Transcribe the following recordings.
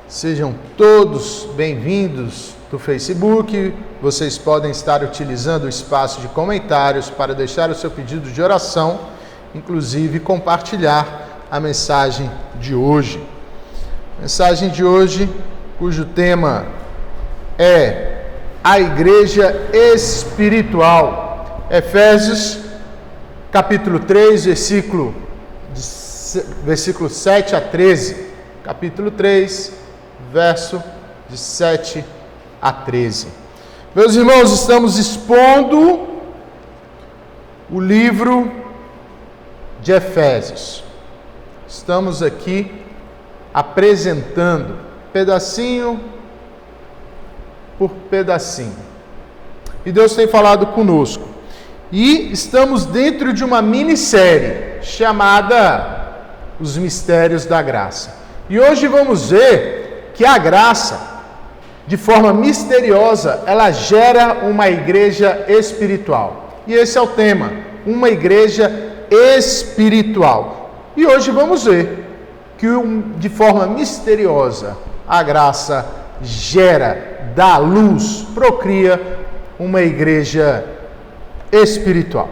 Sejam todos bem-vindos do Facebook. Vocês podem estar utilizando o espaço de comentários para deixar o seu pedido de oração, inclusive compartilhar a mensagem de hoje. Mensagem de hoje, cujo tema é a igreja espiritual. Efésios, capítulo 3, versículo 7 a 13. Capítulo 3, verso de 7 a 13. Meus irmãos, estamos expondo o livro de Efésios. Estamos aqui apresentando pedacinho por pedacinho. E Deus tem falado conosco. E estamos dentro de uma minissérie chamada Os Mistérios da Graça. E hoje vamos ver que a graça, de forma misteriosa, ela gera uma igreja espiritual. E esse é o tema, uma igreja espiritual. E hoje vamos ver que de forma misteriosa a graça gera, dá luz, procria uma igreja espiritual.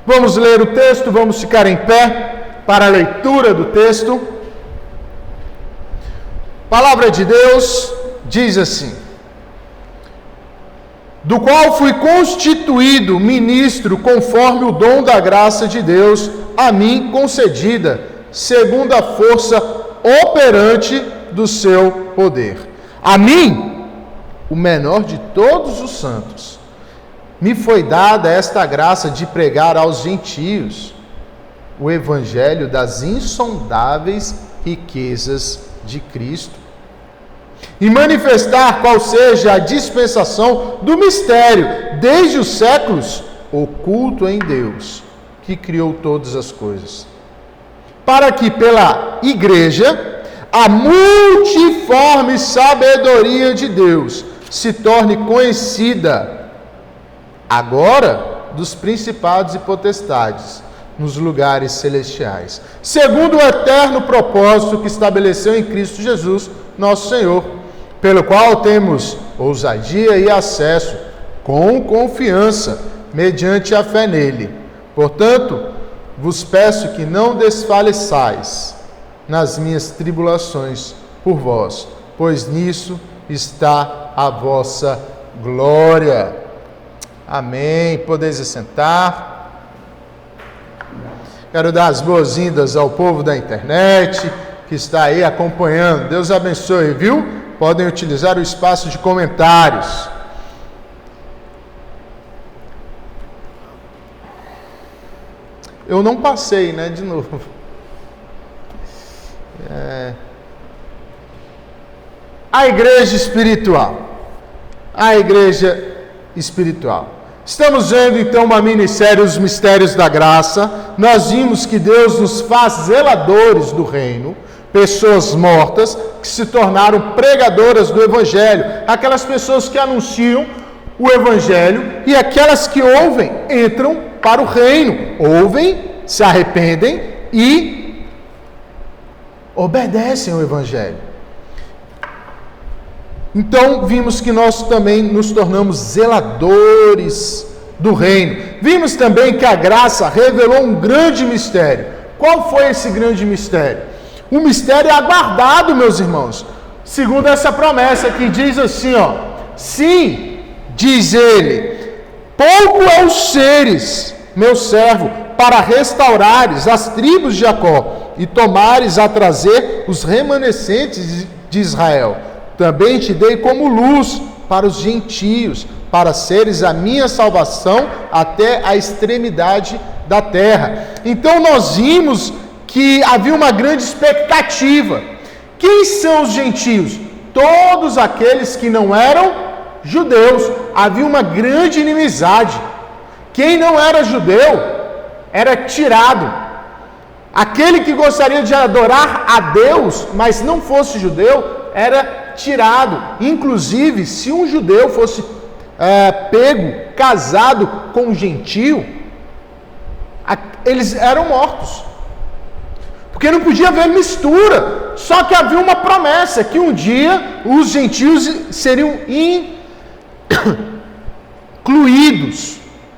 Vamos ler o texto, vamos ficar em pé para a leitura do texto. Palavra de Deus diz assim: do qual fui constituído ministro conforme o dom da graça de Deus a mim concedida, segundo a força operante do seu poder. A mim, o menor de todos os santos, me foi dada esta graça de pregar aos gentios o evangelho das insondáveis riquezas de Cristo, e manifestar qual seja a dispensação do mistério, desde os séculos, oculto em Deus, que criou todas as coisas, para que pela igreja a multiforme sabedoria de Deus se torne conhecida agora dos principados e potestades nos lugares celestiais, segundo o eterno propósito que estabeleceu em Cristo Jesus, nosso Senhor, pelo qual temos ousadia e acesso com confiança, mediante a fé nele. Portanto, vos peço que não desfaleçais nas minhas tribulações por vós, pois nisso está a vossa glória. Amém. Podeis assentar. Quero dar as boas-vindas ao povo da internet que está aí acompanhando. Deus abençoe, viu? Podem utilizar o espaço de comentários. Eu não passei, né? De novo. A igreja espiritual. A igreja espiritual. Estamos vendo então uma minissérie, Os Mistérios da Graça. Nós vimos que Deus nos faz zeladores do reino, pessoas mortas que se tornaram pregadoras do Evangelho, aquelas pessoas que anunciam o Evangelho, e aquelas que ouvem entram para o reino, ouvem, se arrependem e obedecem ao Evangelho. Então, vimos que nós também nos tornamos zeladores do reino. Vimos também que a graça revelou um grande mistério. Qual foi esse grande mistério? O mistério é aguardado, meus irmãos, segundo essa promessa que diz assim, sim, diz ele, pouco é os seres, meu servo, para restaurares as tribos de Jacó e tomares a trazer os remanescentes de Israel. Também te dei como luz para os gentios, para seres a minha salvação até a extremidade da terra. Então nós vimos que havia uma grande expectativa. Quem são os gentios? Todos aqueles que não eram judeus. Havia uma grande inimizade. Quem não era judeu era tirado. Aquele que gostaria de adorar a Deus, mas não fosse judeu, era tirado. Inclusive, se um judeu fosse pego, casado com um gentio, eles eram mortos. Porque não podia haver mistura. Só que havia uma promessa, que um dia os gentios seriam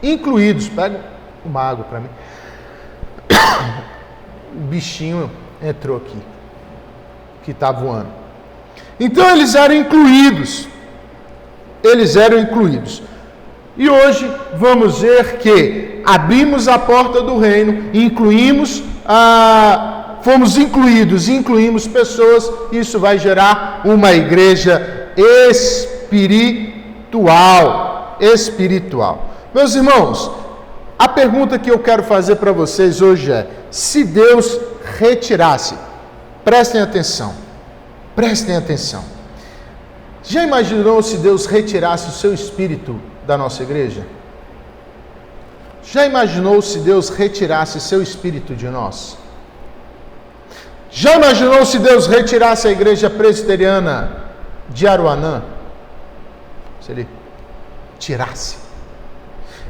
incluídos. Pega uma água para mim. O bichinho entrou aqui, que está voando. Então eles eram incluídos. E hoje vamos ver que abrimos a porta do reino, fomos incluídos, incluímos pessoas, isso vai gerar uma igreja espiritual. Meus irmãos, a pergunta que eu quero fazer para vocês hoje é: se Deus retirasse, prestem atenção, já imaginou se Deus retirasse o seu espírito da nossa igreja? Já imaginou se Deus retirasse seu espírito de nós? Já imaginou se Deus retirasse a igreja presbiteriana de Aruanã? Se Ele tirasse.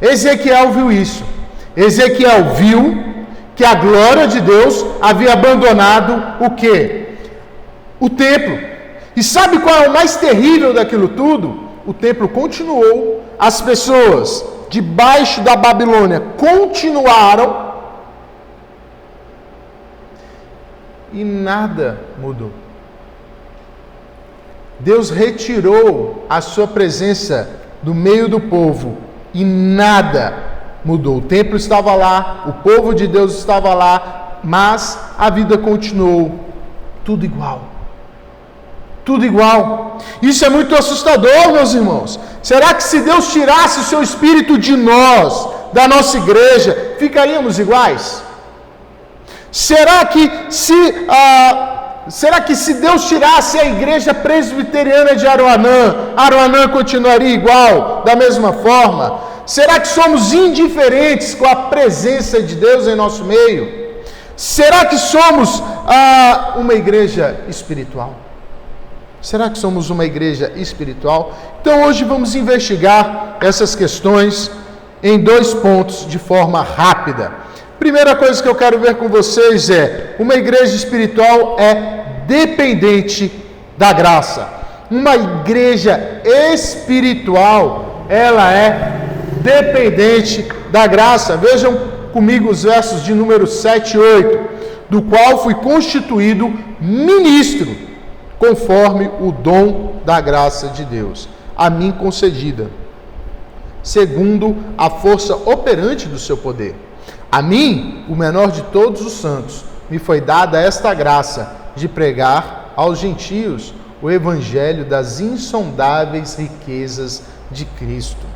Ezequiel viu isso. Ezequiel viu que a glória de Deus havia abandonado o quê? O templo. E sabe qual é o mais terrível daquilo tudo? O templo continuou, as pessoas debaixo da Babilônia continuaram e nada mudou. Deus retirou a sua presença do meio do povo e nada mudou. O templo estava lá, o povo de Deus estava lá, mas a vida continuou tudo igual. Isso é muito assustador, meus irmãos. Será que se Deus tirasse o seu espírito de nós, da nossa igreja, ficaríamos iguais? Será que se Deus tirasse a igreja presbiteriana de Aruanã continuaria igual, da mesma forma? Será que somos indiferentes com a presença de Deus em nosso meio? Será que somos uma igreja espiritual? Então hoje vamos investigar essas questões em 2 pontos de forma rápida. Primeira coisa que eu quero ver com vocês é: uma igreja espiritual é dependente da graça. Uma igreja espiritual, ela é dependente da graça. Vejam comigo os versos de número 7 e 8. Do qual fui constituído ministro, conforme o dom da graça de Deus, a mim concedida, segundo a força operante do seu poder. A mim, o menor de todos os santos, me foi dada esta graça de pregar aos gentios o evangelho das insondáveis riquezas de Cristo.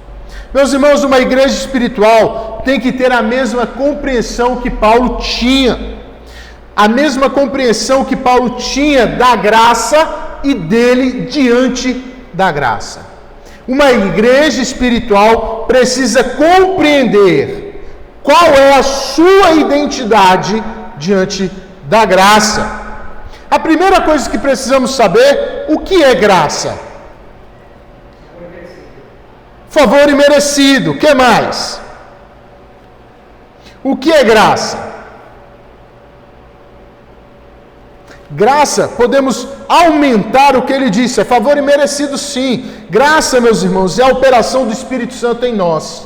Meus irmãos, uma igreja espiritual tem que ter a mesma compreensão que Paulo tinha. A mesma compreensão que Paulo tinha da graça e dele diante da graça. Uma igreja espiritual precisa compreender qual é a sua identidade diante da graça. A primeira coisa que precisamos saber: o que é graça? Favor imerecido. O que mais? O que é graça? Graça, podemos aumentar o que ele disse, é favor imerecido sim. Graça, meus irmãos, é a operação do Espírito Santo em nós.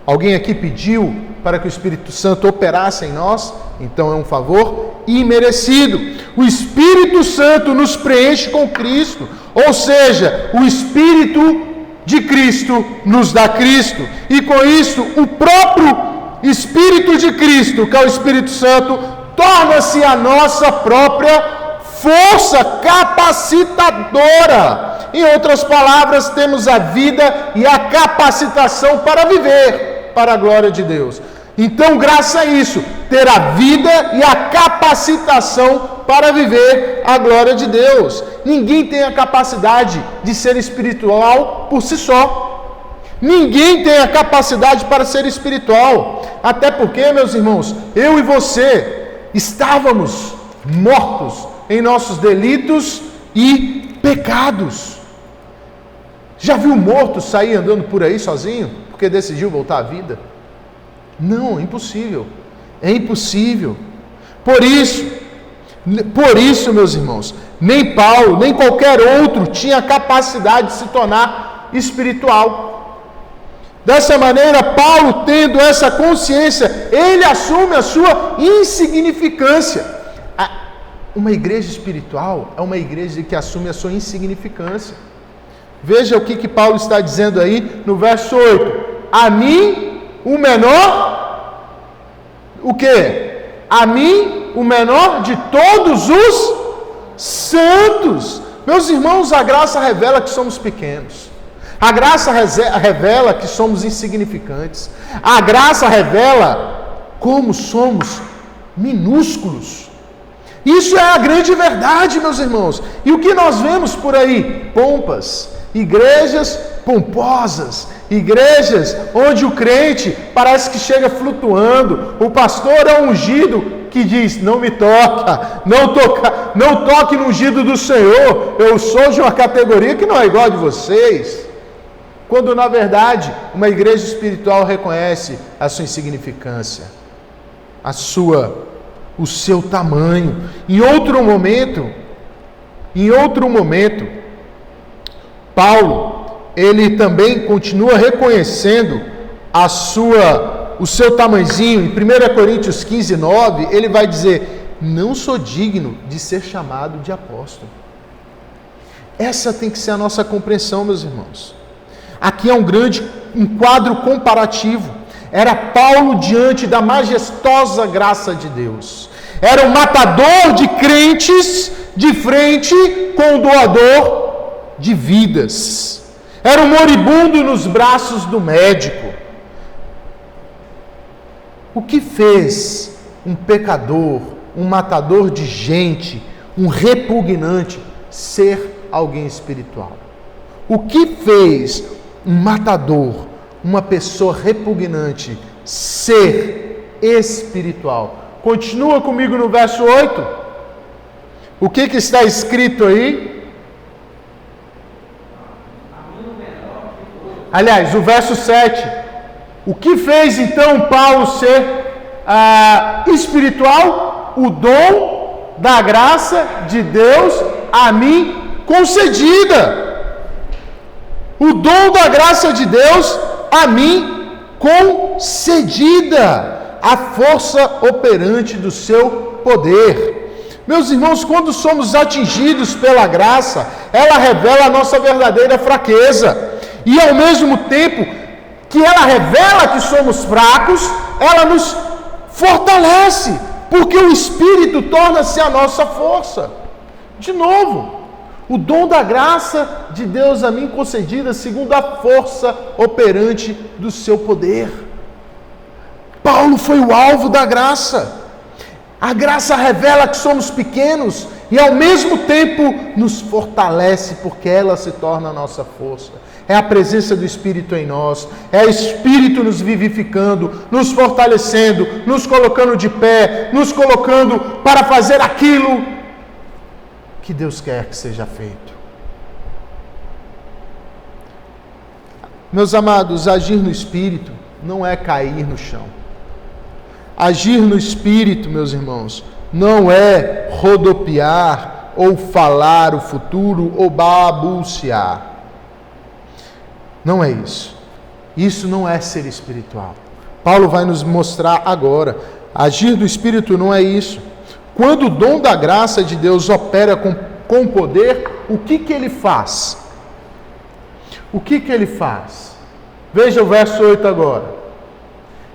Alguém aqui pediu para que o Espírito Santo operasse em nós? Então é um favor imerecido. O Espírito Santo nos preenche com Cristo, ou seja, o Espírito de Cristo nos dá Cristo. E com isso, o próprio Espírito de Cristo, que é o Espírito Santo, torna-se a nossa própria força capacitadora. Em outras palavras, temos a vida e a capacitação para viver para a glória de Deus. Então, graças a isso, ter a vida e a capacitação para viver a glória de Deus. Ninguém tem a capacidade de ser espiritual por si só. Ninguém tem a capacidade para ser espiritual. Até porque, meus irmãos, eu e você estávamos mortos em nossos delitos e pecados. Já viu morto sair andando por aí sozinho porque decidiu voltar à vida? Não, é impossível. Por isso, Por isso, meus irmãos, nem Paulo, nem qualquer outro tinha capacidade de se tornar espiritual. Dessa maneira, Paulo, tendo essa consciência, ele assume a sua insignificância. Uma igreja espiritual é uma igreja que assume a sua insignificância. Veja o que Paulo está dizendo aí no verso 8. A mim, o menor, o quê? A mim, o menor de todos os santos. Meus irmãos, a graça revela que somos pequenos. A graça revela que somos insignificantes. A graça revela como somos minúsculos. Isso é a grande verdade, meus irmãos. E o que nós vemos por aí? Pompas, igrejas pomposas, igrejas onde o crente parece que chega flutuando. O pastor é ungido que diz: não me toca, não toque no ungido do Senhor. Eu sou de uma categoria que não é igual a de vocês. Quando na verdade uma igreja espiritual reconhece a sua insignificância, o seu tamanho. Em outro momento, Paulo, ele também continua reconhecendo o seu tamanhozinho. Em 1 Coríntios 15, 9, ele vai dizer: não sou digno de ser chamado de apóstolo. Essa tem que ser a nossa compreensão, meus irmãos. Aqui é um quadro comparativo. Era Paulo diante da majestosa graça de Deus. Era um matador de crentes de frente com o doador de vidas. Era um moribundo nos braços do médico. O que fez um pecador, um matador de gente, um repugnante, ser alguém espiritual? O que fez um matador, uma pessoa repugnante, ser espiritual? Continua comigo no verso 8. O que está escrito aí? Aliás, o verso 7. O que fez então Paulo ser espiritual? O dom da graça de Deus a mim concedida. O dom da graça de Deus a mim concedida. A força operante do seu poder. Meus irmãos, quando somos atingidos pela graça, ela revela a nossa verdadeira fraqueza. E ao mesmo tempo que ela revela que somos fracos, ela nos fortalece, porque o Espírito torna-se a nossa força. De novo, o dom da graça de Deus a mim concedida segundo a força operante do seu poder. Paulo foi o alvo da graça. A graça revela que somos pequenos e ao mesmo tempo nos fortalece, porque ela se torna a nossa força. É a presença do Espírito em nós, é o Espírito nos vivificando, nos fortalecendo, nos colocando de pé, nos colocando para fazer aquilo que Deus quer que seja feito. Meus amados, agir no Espírito não é cair no chão. Agir no Espírito, meus irmãos, não é rodopiar ou falar o futuro ou balbuciar. Não é isso. Isso não é ser espiritual. Paulo vai nos mostrar agora. Agir do Espírito não é isso. Quando o dom da graça de Deus opera com poder, o que ele faz? O que ele faz? Veja o verso 8 agora.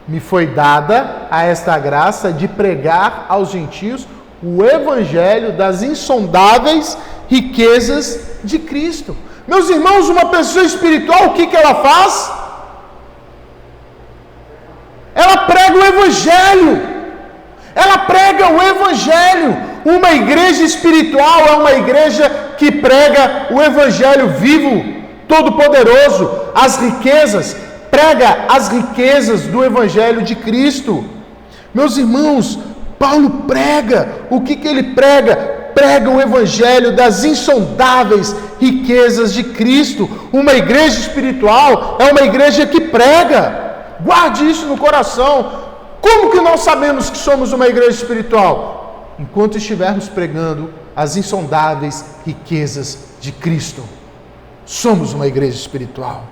Me foi dada a esta graça de pregar aos gentios o evangelho das insondáveis riquezas de Cristo. Meus irmãos, uma pessoa espiritual, o que ela faz? Ela prega o evangelho. Ela prega o evangelho. Uma igreja espiritual é uma igreja que prega o evangelho vivo, todo-poderoso, as riquezas, prega as riquezas do evangelho de Cristo. Meus irmãos, Paulo prega, o que ele prega? Prega o evangelho das insondáveis riquezas de Cristo. Uma igreja espiritual é uma igreja que prega. Guarde isso no coração. Como que nós sabemos que somos uma igreja espiritual? enquanto estivermos pregando as insondáveis riquezas de Cristo. Somos uma igreja espiritual.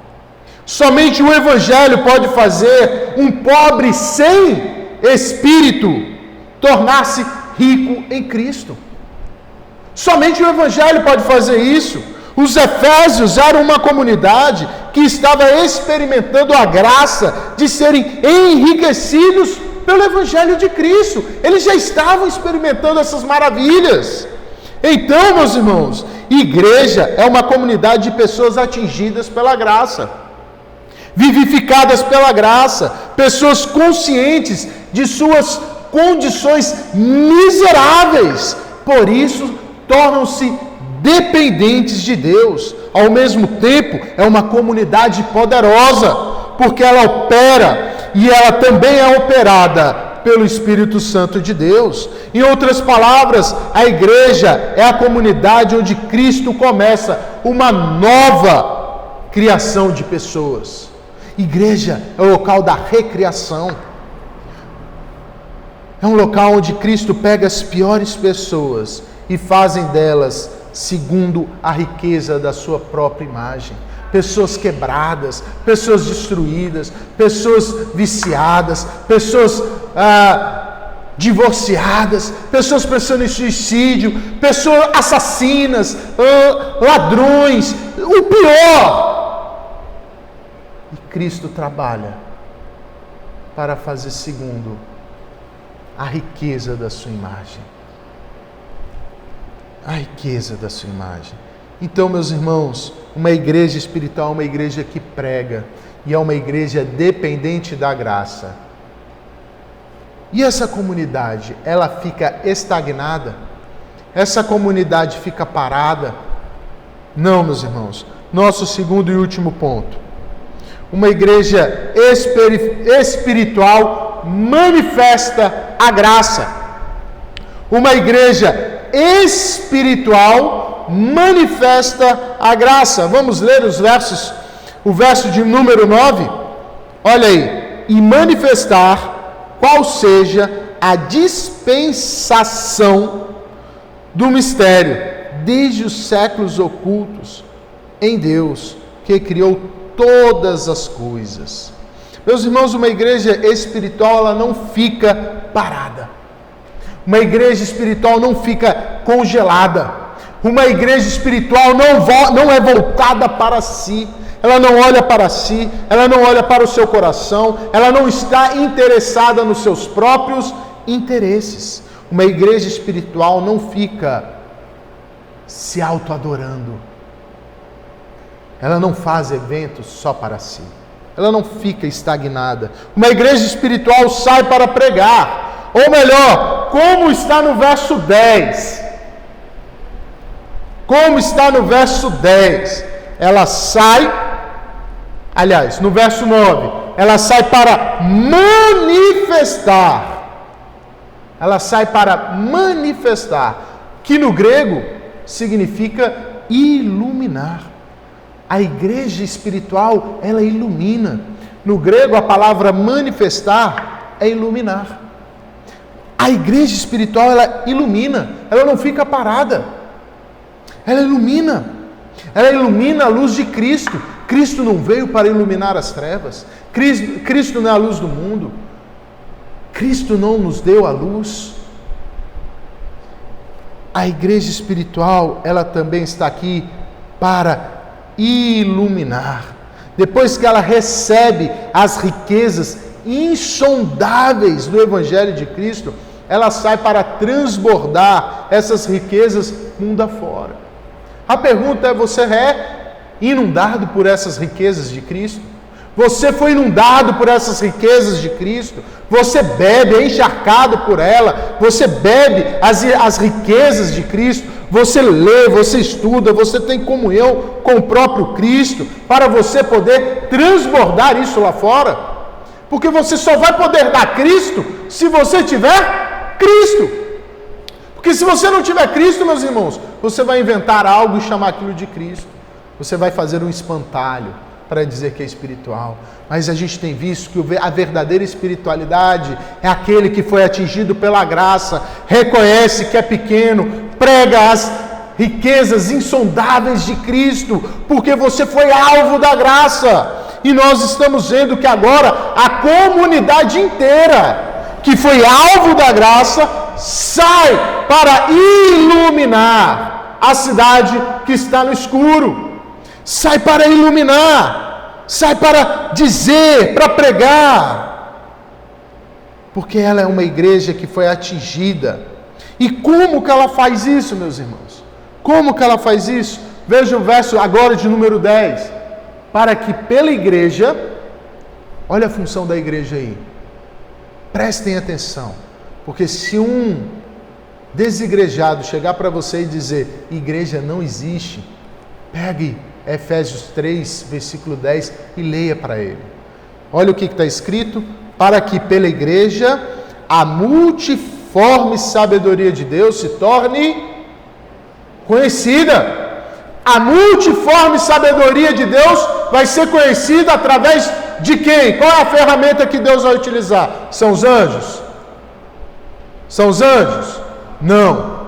Somente o Evangelho pode fazer um pobre sem espírito tornar-se rico em Cristo. Somente o Evangelho pode fazer isso. Os Efésios eram uma comunidade que estava experimentando a graça de serem enriquecidos pelo Evangelho de Cristo. Eles já estavam experimentando essas maravilhas. Então, meus irmãos, igreja é uma comunidade de pessoas atingidas pela graça, vivificadas pela graça, pessoas conscientes de suas condições miseráveis, por isso tornam-se dependentes de Deus. Ao mesmo tempo, é uma comunidade poderosa, porque ela opera e ela também é operada pelo Espírito Santo de Deus. Em outras palavras, a igreja é a comunidade onde Cristo começa uma nova criação de pessoas. Igreja é o local da recriação. É um local onde Cristo pega as piores pessoas e fazem delas segundo a riqueza da sua própria imagem. Pessoas quebradas, pessoas destruídas, pessoas viciadas, pessoas divorciadas, pessoas pensando em suicídio, pessoas assassinas, ladrões, o pior. E Cristo trabalha para fazer segundo a riqueza da sua imagem. A riqueza da sua imagem. Então, meus irmãos, uma igreja espiritual é uma igreja que prega e é uma igreja dependente da graça. E essa comunidade, ela fica estagnada? Essa comunidade fica parada? Não, meus irmãos. Nosso segundo e último ponto. Uma igreja espiritual manifesta a graça. Uma igreja espiritual manifesta a graça. Vamos ler os versos. O verso de número 9. Olha aí. E manifestar qual seja a dispensação do mistério, desde os séculos ocultos, em Deus, que criou todas as coisas. Meus irmãos, uma igreja espiritual, ela não fica parada. Uma igreja espiritual não fica congelada. Uma igreja espiritual não é voltada para si. Ela não olha para si, ela não olha para o seu coração, ela não está interessada nos seus próprios interesses. Uma igreja espiritual não fica se auto-adorando. Ela não faz eventos só para si. Ela não fica estagnada. Uma igreja espiritual sai para pregar. Ou melhor, como está no verso 10. Como está no verso 10. Ela sai, aliás, no verso 9, ela sai para manifestar. Ela sai para manifestar, que no grego significa iluminar. A igreja espiritual, ela ilumina. No grego, a palavra manifestar é iluminar. A igreja espiritual, ela ilumina. Ela não fica parada. Ela ilumina. Ela ilumina a luz de Cristo. Cristo não veio para iluminar as trevas. Cristo não é a luz do mundo. Cristo não nos deu a luz. A igreja espiritual, ela também está aqui para iluminar. Depois que ela recebe as riquezas insondáveis do Evangelho de Cristo, ela sai para transbordar essas riquezas mundo afora. A pergunta é: você é inundado por essas riquezas de Cristo? Você foi inundado por essas riquezas de Cristo? Você bebe, é encharcado por ela? Você bebe as riquezas de Cristo? Você lê, você estuda, você tem comunhão com o próprio Cristo para você poder transbordar isso lá fora? Porque você só vai poder dar Cristo se você tiver Cristo. Porque se você não tiver Cristo, meus irmãos, você vai inventar algo e chamar aquilo de Cristo. Você vai fazer um espantalho. para dizer que é espiritual. Mas a gente tem visto que a verdadeira espiritualidade é aquele que foi atingido pela graça, reconhece que é pequeno, prega as riquezas insondáveis de Cristo, porque você foi alvo da graça. E nós estamos vendo que agora a comunidade inteira, que foi alvo da graça, sai para iluminar a cidade que está no escuro. Sai para iluminar, sai para dizer, para pregar. Porque ela é uma igreja que foi atingida. E como que ela faz isso, meus irmãos? Como que ela faz isso? Veja o verso agora de número 10. Para que pela igreja, olha a função da igreja aí. Prestem atenção. Porque se um desigrejado chegar para você e dizer, igreja não existe, pegue Efésios 3, versículo 10 e leia para ele. Olha o que está escrito. Para que pela igreja a multiforme sabedoria de Deus se torne conhecida. A multiforme sabedoria de Deus vai ser conhecida através de quem? Qual é a ferramenta que Deus vai utilizar? São os anjos? São os anjos? Não.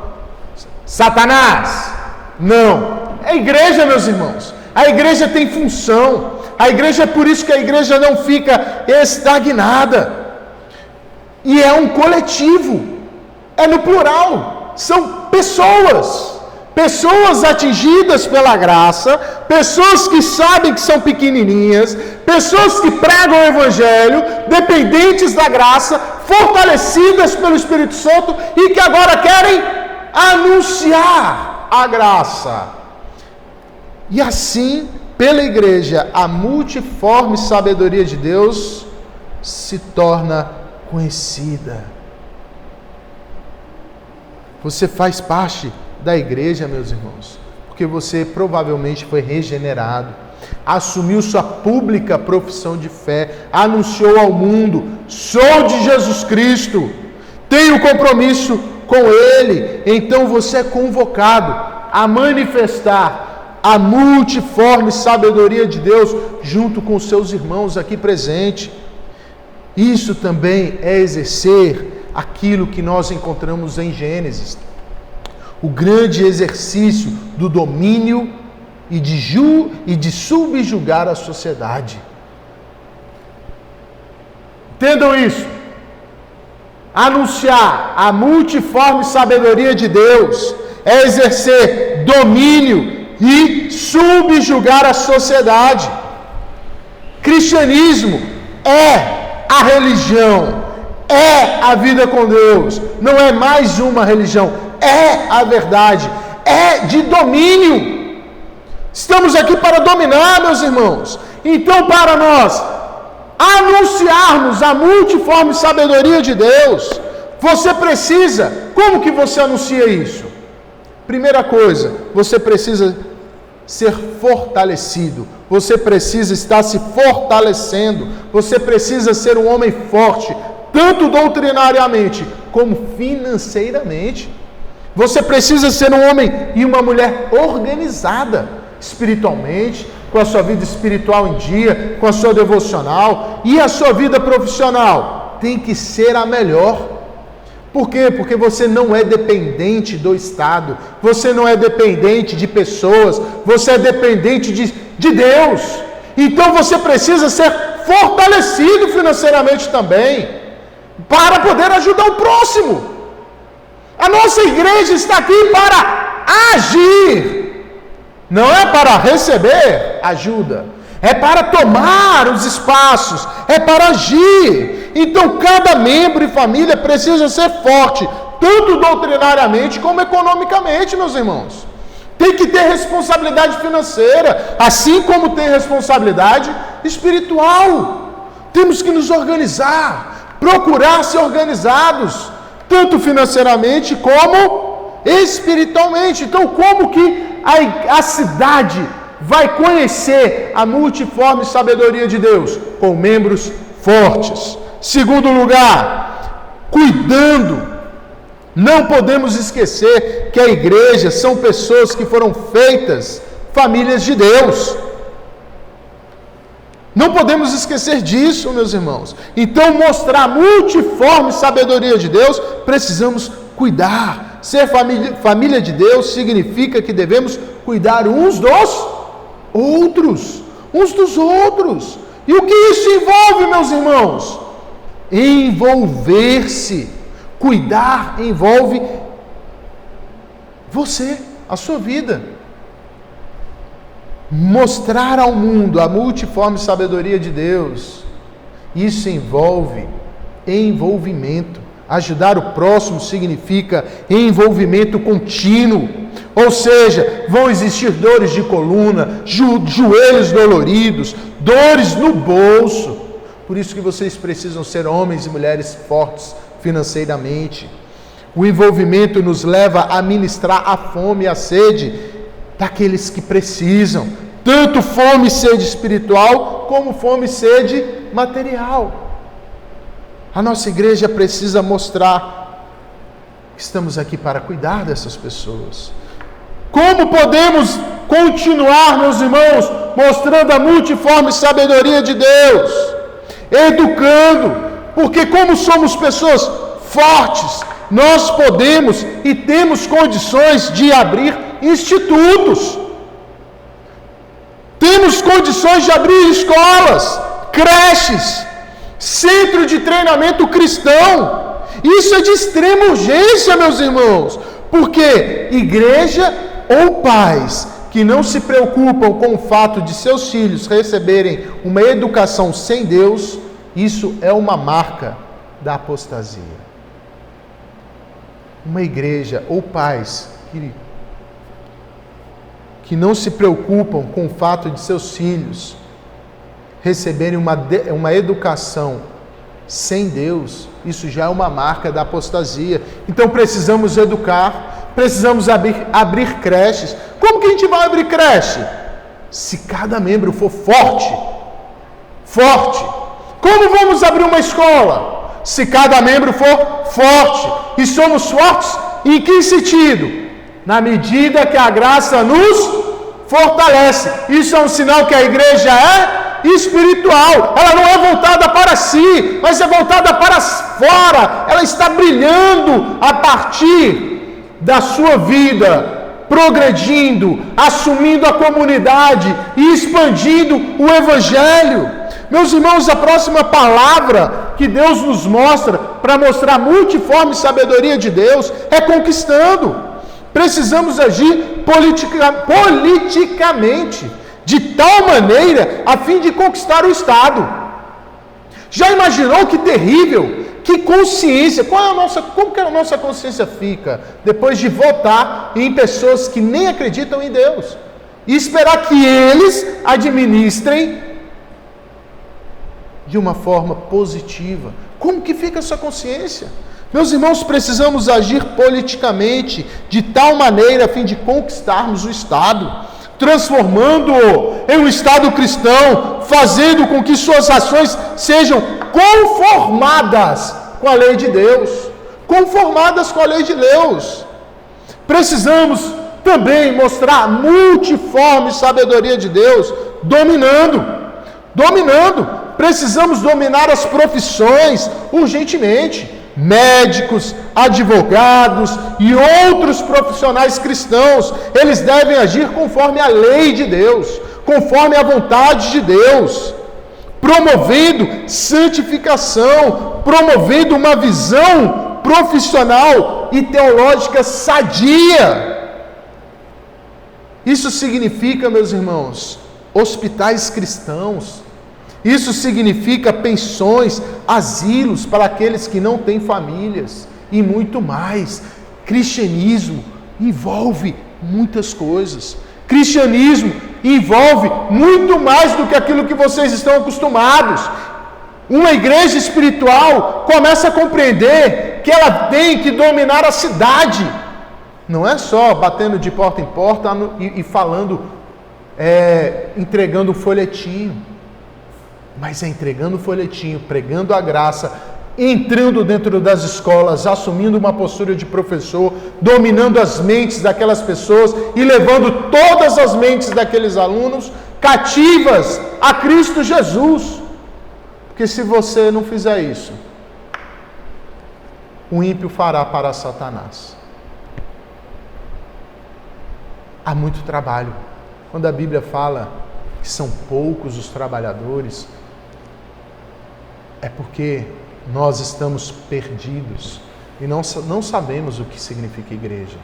Satanás? Não. É a igreja, meus irmãos. A igreja tem função. A igreja, é por isso que a igreja não fica estagnada. E é um coletivo. É no plural. São pessoas. Pessoas atingidas pela graça, pessoas que sabem que são pequenininhas, pessoas que pregam o Evangelho, dependentes da graça, fortalecidas pelo Espírito Santo e que agora querem anunciar a graça. E assim, pela igreja, a multiforme sabedoria de Deus se torna conhecida. Você faz parte da igreja, meus irmãos, porque você provavelmente foi regenerado, assumiu sua pública profissão de fé, anunciou ao mundo, sou de Jesus Cristo, tenho compromisso com Ele, então você é convocado a manifestar a multiforme sabedoria de Deus junto com os seus irmãos aqui presentes. Isso também é exercer aquilo que nós encontramos em Gênesis, o grande exercício do domínio e de subjugar a sociedade. Entendam isso. Anunciar a multiforme sabedoria de Deus é exercer domínio e subjugar a sociedade. Cristianismo é a religião, é a vida com Deus, não é mais uma religião. É a verdade, é de domínio. Estamos aqui para dominar, meus irmãos. Então, para nós anunciarmos a multiforme sabedoria de Deus, você precisa, como que você anuncia isso? Primeira coisa, você precisa ser fortalecido, você precisa estar se fortalecendo, você precisa ser um homem forte, tanto doutrinariamente como financeiramente. Você precisa ser um homem e uma mulher organizada espiritualmente, com a sua vida espiritual em dia, com a sua devocional, e a sua vida profissional tem que ser a melhor. Por quê? Porque você não é dependente do Estado, você não é dependente de pessoas, você é dependente de Deus. Então você precisa ser fortalecido financeiramente também, para poder ajudar o próximo. A nossa igreja está aqui para agir, não é para receber ajuda, é para tomar os espaços, é para agir. Então cada membro e família precisa ser forte, tanto doutrinariamente como economicamente, meus irmãos. Tem que ter responsabilidade financeira, assim como tem responsabilidade espiritual. Temos que nos organizar, procurar ser organizados, tanto financeiramente como espiritualmente. Então, como que a cidade vai conhecer a multiforme sabedoria de Deus? Com membros fortes. Segundo lugar, cuidando. Não podemos esquecer que a igreja são pessoas que foram feitas famílias de Deus. Não podemos esquecer disso, meus irmãos. Então, mostrar a multiforme sabedoria de Deus, precisamos cuidar. Ser família de Deus significa que devemos cuidar uns dos outros. Uns dos outros. E o que isso envolve, meus irmãos? Envolver-se. Cuidar envolve você, a sua vida. Mostrar ao mundo a multiforme sabedoria de Deus, isso envolve envolvimento. Ajudar o próximo significa envolvimento contínuo. Ou seja, vão existir dores de coluna, joelhos doloridos, dores no bolso. Por isso que vocês precisam ser homens e mulheres fortes financeiramente. O envolvimento nos leva a ministrar a fome e a sede daqueles que precisam, tanto fome e sede espiritual, como fome e sede material. A nossa igreja precisa mostrar que estamos aqui para cuidar dessas pessoas. Como podemos continuar, meus irmãos, mostrando a multiforme sabedoria de Deus? Educando, porque como somos pessoas fortes, nós podemos e temos condições de abrir institutos. Temos condições de abrir escolas, creches, centro de treinamento cristão. Isso é de extrema urgência, meus irmãos, porque igreja ou pais que não se preocupam com o fato de seus filhos receberem uma educação sem Deus, isso é uma marca da apostasia. Uma igreja ou pais que não se preocupam com o fato de seus filhos receberem uma educação sem Deus, isso já é uma marca da apostasia. Então precisamos educar, precisamos abrir creches. Como que a gente vai abrir creche? Se cada membro for forte. Como vamos abrir uma escola? Se cada membro for forte. E somos fortes em que sentido? Na medida que a graça nos fortalece. Isso é um sinal que a igreja é espiritual. Ela não é voltada para si, mas é voltada para fora. Ela está brilhando a partir da sua vida, progredindo, assumindo a comunidade e expandindo o evangelho. Meus irmãos, a próxima palavra que Deus nos mostra para mostrar a multiforme sabedoria de Deus é conquistando. Precisamos agir politicamente, de tal maneira a fim de conquistar o Estado. Já imaginou que terrível, que consciência, como que a nossa consciência fica depois de votar em pessoas que nem acreditam em Deus e esperar que eles administrem de uma forma positiva? Como que fica essa consciência? Meus irmãos, precisamos agir politicamente de tal maneira a fim de conquistarmos o Estado, transformando-o em um Estado cristão, fazendo com que suas ações sejam conformadas com a lei de Deus. Conformadas com a lei de Deus. Precisamos também mostrar a multiforme sabedoria de Deus, dominando. Precisamos dominar as profissões urgentemente. Médicos, advogados e outros profissionais cristãos, eles devem agir conforme a lei de Deus, conforme a vontade de Deus, promovendo santificação, promovendo uma visão profissional e teológica sadia. Isso significa, meus irmãos, hospitais cristãos. Isso significa pensões, asilos para aqueles que não têm famílias e muito mais. Cristianismo envolve muitas coisas. Cristianismo envolve muito mais do que aquilo que vocês estão acostumados. Uma igreja espiritual começa a compreender que ela tem que dominar a cidade. Não é só batendo de porta em porta e falando, entregando um folhetinho. Mas é entregando o folhetinho, pregando a graça, entrando dentro das escolas, assumindo uma postura de professor, dominando as mentes daquelas pessoas e levando todas as mentes daqueles alunos cativas a Cristo Jesus. Porque se você não fizer isso, o ímpio fará para Satanás. Há muito trabalho. Quando a Bíblia fala que são poucos os trabalhadores, é porque nós estamos perdidos e não sabemos o que significa igreja.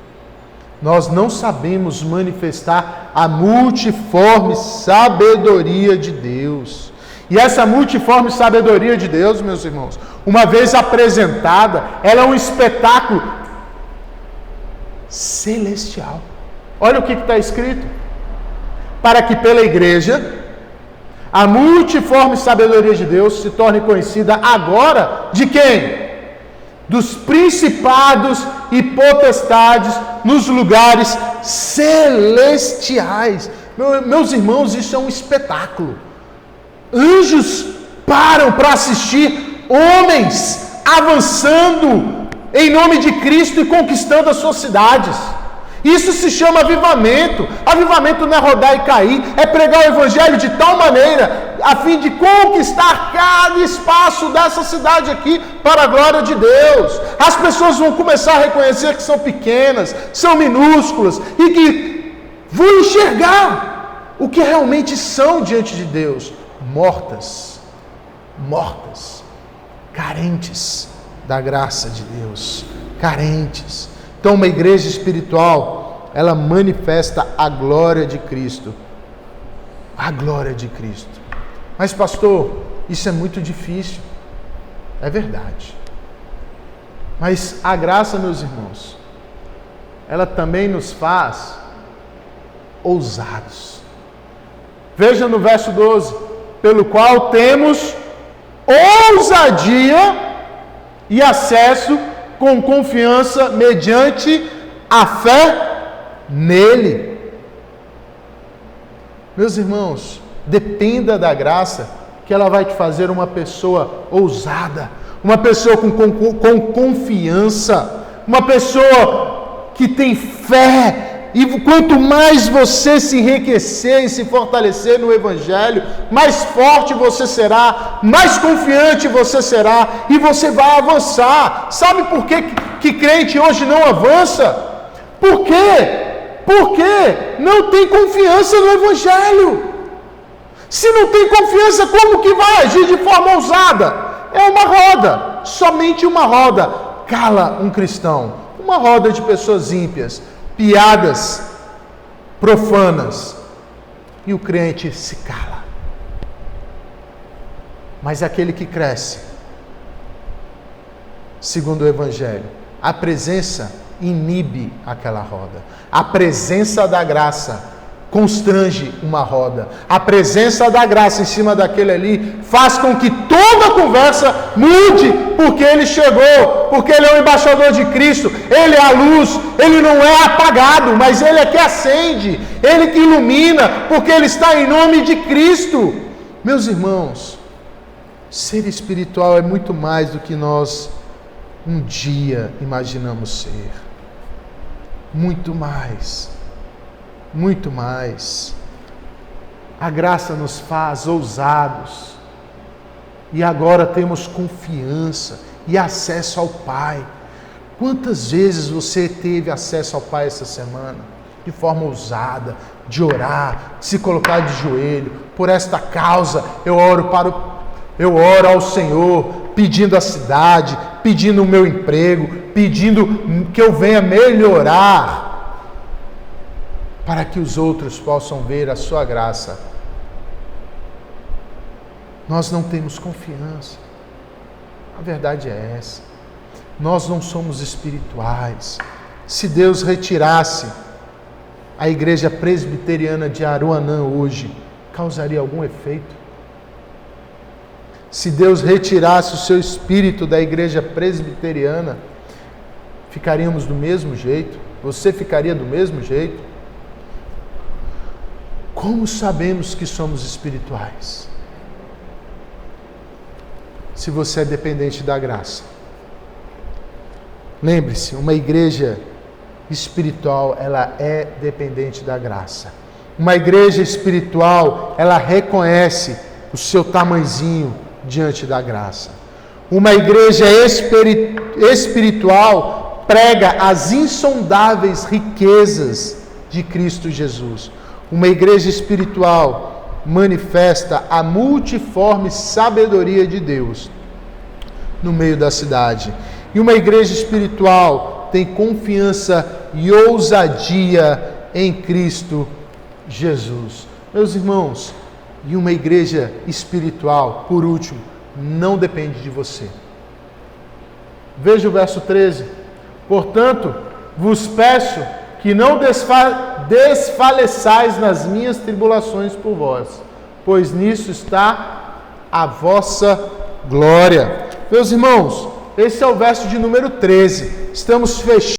Nós não sabemos manifestar a multiforme sabedoria de Deus. E essa multiforme sabedoria de Deus, meus irmãos, uma vez apresentada, ela é um espetáculo celestial. Olha o que está escrito. Para que pela igreja, a multiforme sabedoria de Deus se torne conhecida agora de quem? Dos principados e potestades nos lugares celestiais. Meus irmãos, isso é um espetáculo. Anjos param para assistir homens avançando em nome de Cristo e conquistando as suas cidades. Isso se chama avivamento. Avivamento não é rodar e cair, é pregar o evangelho de tal maneira a fim de conquistar cada espaço dessa cidade aqui para a glória de Deus. As pessoas vão começar a reconhecer que são pequenas, são minúsculas e que vão enxergar o que realmente são diante de Deus. Mortas, carentes da graça de Deus, carentes. Então, uma igreja espiritual, ela manifesta a glória de Cristo. A glória de Cristo. Mas, pastor, isso é muito difícil. É verdade. Mas a graça, meus irmãos, ela também nos faz ousados. Veja no verso 12: pelo qual temos ousadia e acesso com confiança mediante a fé nele. Meus irmãos, dependa da graça, que ela vai te fazer uma pessoa ousada, uma pessoa com confiança, uma pessoa que tem fé. E quanto mais você se enriquecer e se fortalecer no Evangelho, mais forte você será, mais confiante você será, e você vai avançar. Sabe por que crente hoje não avança? Por quê? Porque não tem confiança no Evangelho. Se não tem confiança, como que vai agir de forma ousada? É uma roda, somente uma roda cala um cristão. Uma roda de pessoas ímpias, piadas profanas, e o crente se cala. Mas aquele que cresce, segundo o Evangelho, a presença inibe aquela roda. A presença da graça constrange uma roda. A presença da graça em cima daquele ali faz com que toda a conversa mude, porque ele chegou, porque ele é o embaixador de Cristo, ele é a luz, ele não é apagado, mas ele é que acende, ele que ilumina, porque ele está em nome de Cristo. Meus irmãos, ser espiritual é muito mais do que nós um dia imaginamos ser. Muito mais. Muito mais. A graça nos faz ousados. E agora temos confiança e acesso ao Pai. Quantas vezes você teve acesso ao Pai essa semana? De forma ousada, de orar, de se colocar de joelho. Por esta causa eu oro ao Senhor, pedindo a cidade, pedindo o meu emprego, pedindo que eu venha melhorar, para que os outros possam ver a sua graça. Nós não temos confiança. A verdade é essa. Nós não somos espirituais. Se Deus retirasse a igreja presbiteriana de Aruanã hoje, causaria algum efeito? Se Deus retirasse o seu espírito da igreja presbiteriana, ficaríamos do mesmo jeito? Você ficaria do mesmo jeito? Como sabemos que somos espirituais? Se você é dependente da graça. Lembre-se, uma igreja espiritual, ela é dependente da graça. Uma igreja espiritual, ela reconhece o seu tamanhozinho diante da graça. Uma igreja espiritual prega as insondáveis riquezas de Cristo Jesus. Uma igreja espiritual manifesta a multiforme sabedoria de Deus no meio da cidade. E uma igreja espiritual tem confiança e ousadia em Cristo Jesus. Meus irmãos, e uma igreja espiritual, por último, não depende de você. Veja o verso 13. Portanto, vos peço que não desfaleçais nas minhas tribulações por vós, pois nisso está a vossa glória. Meus irmãos, esse é o verso de número 13. Estamos fechando